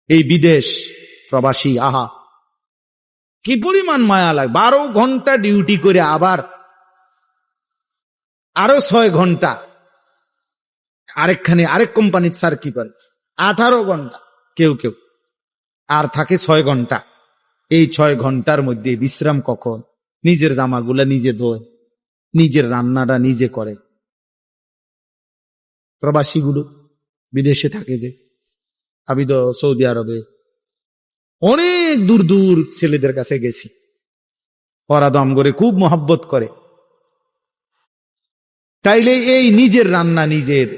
এই বিদেশ প্রবাসী, আহা কি পরিমাণ মায়া লাগে। 12 ঘন্টা ডিউটি করে আবার আরো 6 ঘন্টা আরেক কোম্পানির স্যার কি করে 18 ঘন্টা, কেউ কেউ আর থাকে 6 ঘন্টা। এই 6 ঘন্টার মধ্যে বিশ্রাম কখন? নিজের জামাগুলা নিজে ধোয়, নিজের রান্নাটা নিজে করে। প্রবাসীগুলো বিদেশে থাকে, যে আমি তো সৌদি আরবে অনেক দূর দূর ছেলেদের কাছে গেছি, ওরা দম করে খুব মহব্বত করে। তাইলে এই নিজের রান্না নিজের,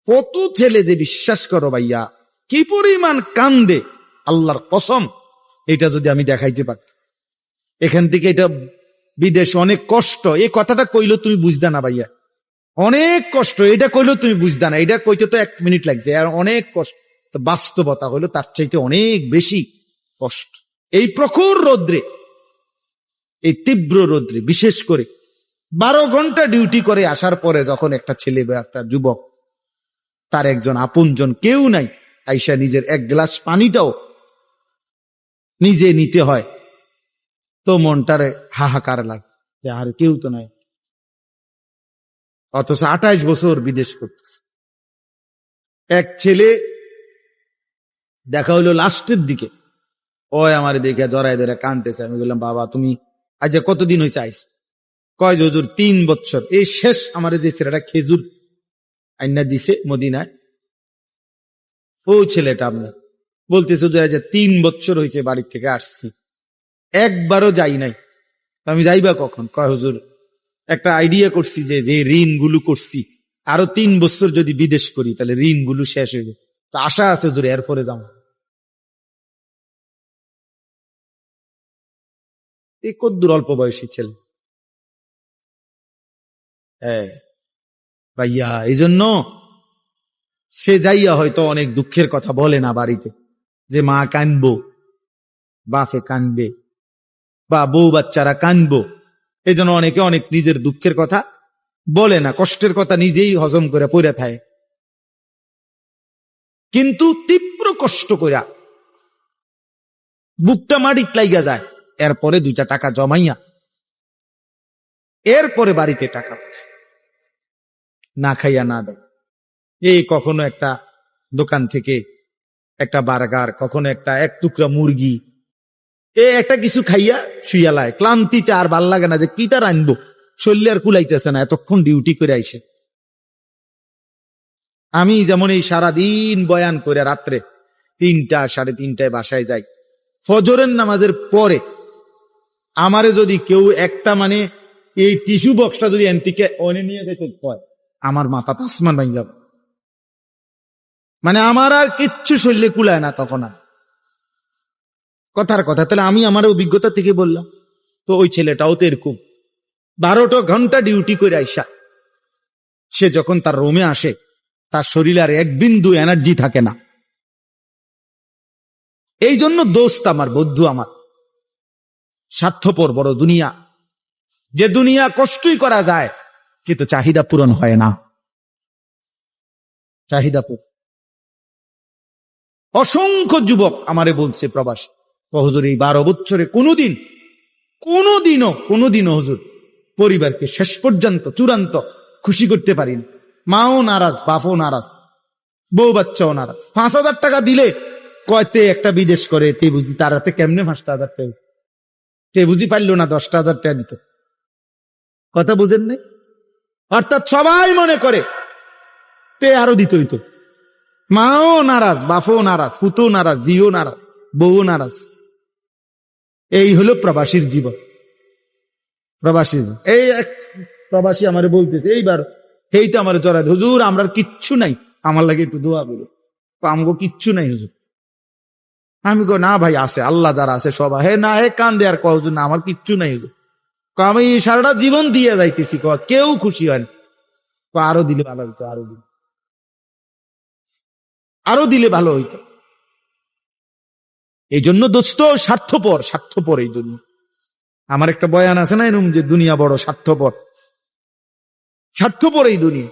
কত ছেলে যে বিশ্বাস করো ভাইয়া কি পরিমাণ কান্দে, আল্লাহর কসম। এটা যদি আমি দেখাইতে পারতাম। এখান থেকে এটা বিদেশ অনেক কষ্ট, এই কথাটা কইলো তুমি বুঝদা না ভাইয়া, অনেক কষ্ট। এটা কইলো তুমি বুঝদা না, এটা কইতে তো 1 মিনিট লাগছে, আর অনেক কষ্ট। বাস্তবতা হইলো তার চাইতে অনেক বেশি কষ্ট। এই প্রখর রৌদ্রে, এই তীব্র রৌদ্রে, বিশেষ করে 12 ঘন্টা ডিউটি করে আসার পরে যখন একটা ছেলে বা একটা যুবক, তার একজন আপনজন কেউ নাই, আইসা নিজের 1 গ্লাস পানিটাও নিজে নিতে হয়, তো মনটারে হাহাকার লাগে যে আর কেউ তো নাই। অথচ 28 বছর বিদেশ করতেছে। এক ছেলে দেখা হইলো লাস্টের দিকে, ওই আমার দেখে জড়াই ধরে কানতেছে। আমি বললাম, বাবা তুমি আজ কতদিন হয়েছে আইস? কয় হুজুর 3 বছর। এই শেষ আমার যে ছেলেটা খেজুর আইনা দিছে মদিনায়, ও ছেলেটা আপনার বলতেছে হুজুর আজ 3 বছর হয়েছে বাড়ির থেকে আসছি, একবারও যাই নাই। আমি যাইবা কখন? কয় হুজুর একটা আইডিয়া করছি যে ঋণ গুলো করছি, আরো 3 বছর যদি বিদেশ করি তাহলে ঋণ গুলো শেষ হয়ে যাবে, তো আশা আছে হুজুর এরপরে যাবো। এই কদ্দুর অল্প বয়সী ছেলে। হ্যাঁ ভাইয়া, এই জন্য সে যাইয়া হয়তো অনেক দুঃখের কথা বলে না বাড়িতে, যে মা কানবো, বাপে কানবে, বা বউ বাচ্চারা কানবো। এই জন্য অনেকে অনেক নিজের দুঃখের কথা বলে না, কষ্টের কথা নিজেই হজম করে পড়ে থাকে। কিন্তু তীব্র কষ্ট কইরা বুকটা মাটিত লাইগা যায়, এরপরে 2টা টাকা জমাইয়া এরপরে বাড়িতে টাকা পাঠায়, না খাইয়া না দেয়। এই কখনো একটা দোকান থেকে একটা বার্গার, কখনো একটা 1 টুকরা মুরগি, একটা কিছু খাইয়া শুইয়ালায়, ক্লান্তিতে আর ভাল লাগে না যে কিটা রানবো, শরীরে আর কুলাইতেছে না, এতক্ষণ ডিউটি করে আইসে। আমি যেমন এই সারাদিন বয়ান করে রাত্রে 3টা 3:30টায় বাসায় যাই, ফজরের নামাজের পরে আমারে যদি কেউ একটা এই টিস্যু বক্সটা যদি এনতিকে অনে নিয়ে যেতে হয়, আমার মাথা আসমান ভাঙ যাবে। আমার আর কিচ্ছু শরীরে কুলায় না তখন আর। কথার কথা, তাহলে আমি আমার অভিজ্ঞতা থেকে বললাম। তো ওই ছেলেটাও তো এরকম 12টা ঘন্টা ডিউটি করে আইসা সে যখন তার রুমে আসে, তার শরীরে আর 1 বিন্দু এনার্জি থাকে না। এই জন্য দোস্ত আমার, বন্ধু আমার, স্বার্থপর বড় দুনিয়া, যে দুনিয়া কষ্টই করা যায় কিন্তু চাহিদা পূরণ হয় না। চাহিদা পূরণ। অসংখ্য যুবক আমারে বলছে প্রবাসী, হুজুর এই 12 বছরে কোনোদিনও হুজুর পরিবারকে শেষ পর্যন্ত চূড়ান্ত খুশি করতে পারিনি। মাও নারাজ, বাপও নারাজ, বউ বাচ্চাও নারাজ। 5,000 টাকা দিলে কয়তে একটা বিদেশ করে, তে বুঝি তার হাতে কেমনে 5,000 টাকা, তে বুঝি পারল না 10,000 টাকা দিত। কথা বুঝেন নাই? অর্থাৎ সবাই মনে করে তে আরো দিত হইতো। মাও নারাজ, বাপও নারাজ, পুতো নারাজ, জিও নারাজ, বউ নারাজ। এই হলো প্রবাসীর জীবন। প্রবাসী এই এক প্রবাসী আমারে বলতেছে এইবার, এই তো আমার জড়ায়, হুজুর আমরা কিচ্ছু নাই, আমার লাগে একটু দোয়া করো। আমগো কিচ্ছু নাই হুজুর। আমি কই না ভাই আছে, আল্লাহ যারা আছে সবাই। হে না, হে কান্দে আর কয় হুজুর না আমার কিচ্ছু নাই হুজুর। আমি সারাটা জীবন দিয়ে যাইতেছি, কেউ খুশি হয় না। আরো দিলে ভালো হইতো, আরো দিলে ভালো হইতো। এই জন্য দোস্ত স্বার্থপর এই দুনিয়া। আমার একটা বয়ান আছে না এরকম, যে দুনিয়া বড় স্বার্থপর এই দুনিয়া।